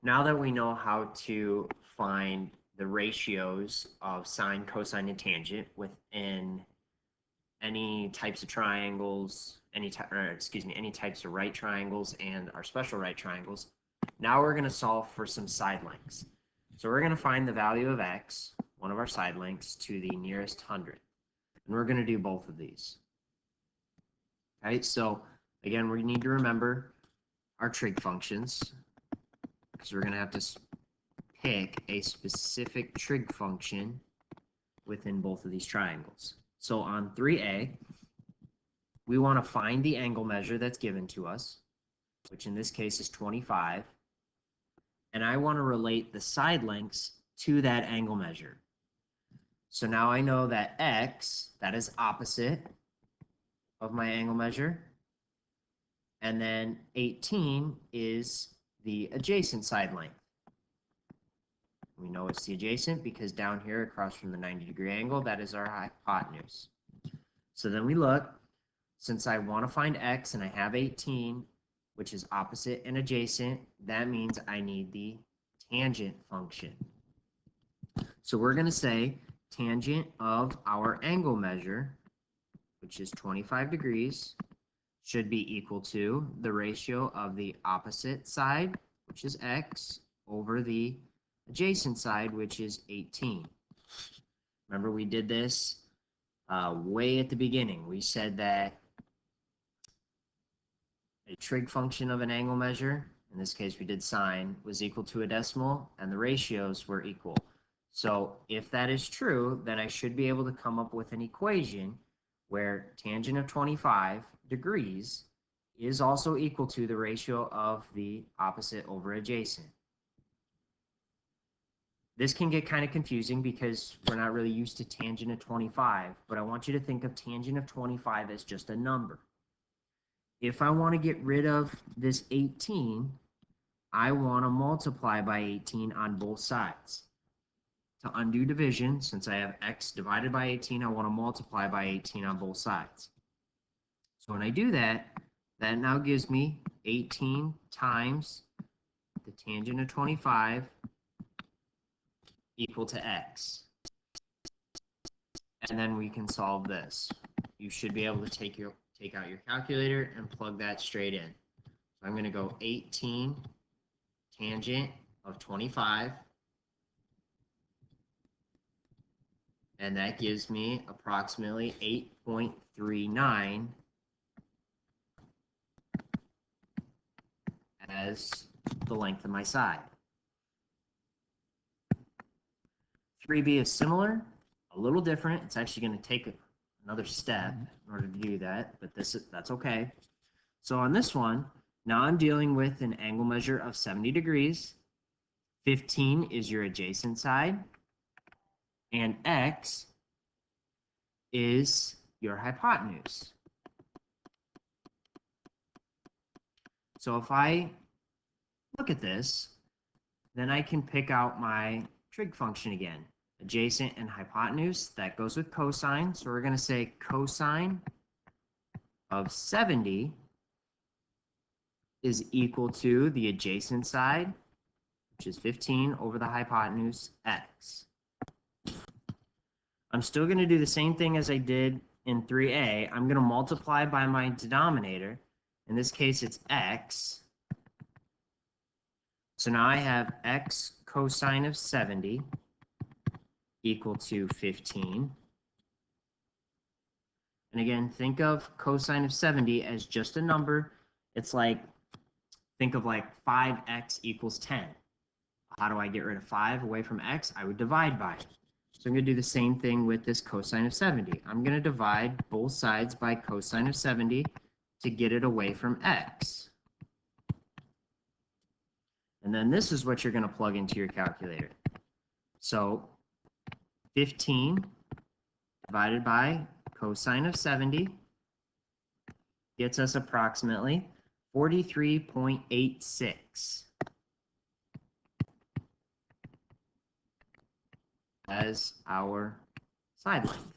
Now that we know how to find the ratios of sine, cosine, and tangent within any types of triangles, any types of right triangles and our special right triangles, now we're going to solve for some side lengths. So we're going to find the value of x, one of our side lengths, to the nearest hundredth. And we're going to do both of these. Okay, so again, we need to remember our trig functions, because we're going to have to pick a specific trig function within both of these triangles. So on 3a, we want to find the angle measure that's given to us, which in this case is 25, and I want to relate the side lengths to that angle measure. So now I know that x, that is opposite of my angle measure, and then 18 is the adjacent side length. We know it's the adjacent because down here across from the 90-degree angle, that is our hypotenuse. So then we look, since I want to find x and I have 18, which is opposite and adjacent, that means I need the tangent function. So we're going to say tangent of our angle measure, which is 25 degrees, should be equal to the ratio of the opposite side, which is x, over the adjacent side, which is 18. Remember, we did this way at the beginning. We said that a trig function of an angle measure, in this case we did sine, was equal to a decimal, and the ratios were equal. So if that is true, then I should be able to come up with an equation where tangent of 25 degrees is also equal to the ratio of the opposite over adjacent. This can get kind of confusing because we're not really used to tangent of 25, but I want you to think of tangent of 25 as just a number. If I want to get rid of this 18, I want to multiply by 18 on both sides. To undo division, since I have x divided by 18, I want to multiply by 18 on both sides. So when I do that, that now gives me 18 times the tangent of 25 equal to x. And then we can solve this. You should be able to take out your calculator and plug that straight in. So I'm going to go 18 tangent of 25, and that gives me approximately 8.39 as the length of my side. 3b is similar, a little different. It's actually going to take another step in order to do that, but that's okay. So on this one, now I'm dealing with an angle measure of 70 degrees. 15 is your adjacent side, and x is your hypotenuse. So if I look at this, then I can pick out my trig function again. Adjacent and hypotenuse, that goes with cosine. So we're going to say cosine of 70 is equal to the adjacent side, which is 15, over the hypotenuse, x. I'm still going to do the same thing as I did in 3a. I'm going to multiply by my denominator. In this case, it's x. So now I have x cosine of 70 equal to 15. And again, think of cosine of 70 as just a number. It's like, think of like 5x equals 10. How do I get rid of 5 away from x? I would divide by it. So I'm going to do the same thing with this cosine of 70. I'm going to divide both sides by cosine of 70 to get it away from x. And then this is what you're going to plug into your calculator. So 15 divided by cosine of 70 gets us approximately 43.86 as our side length.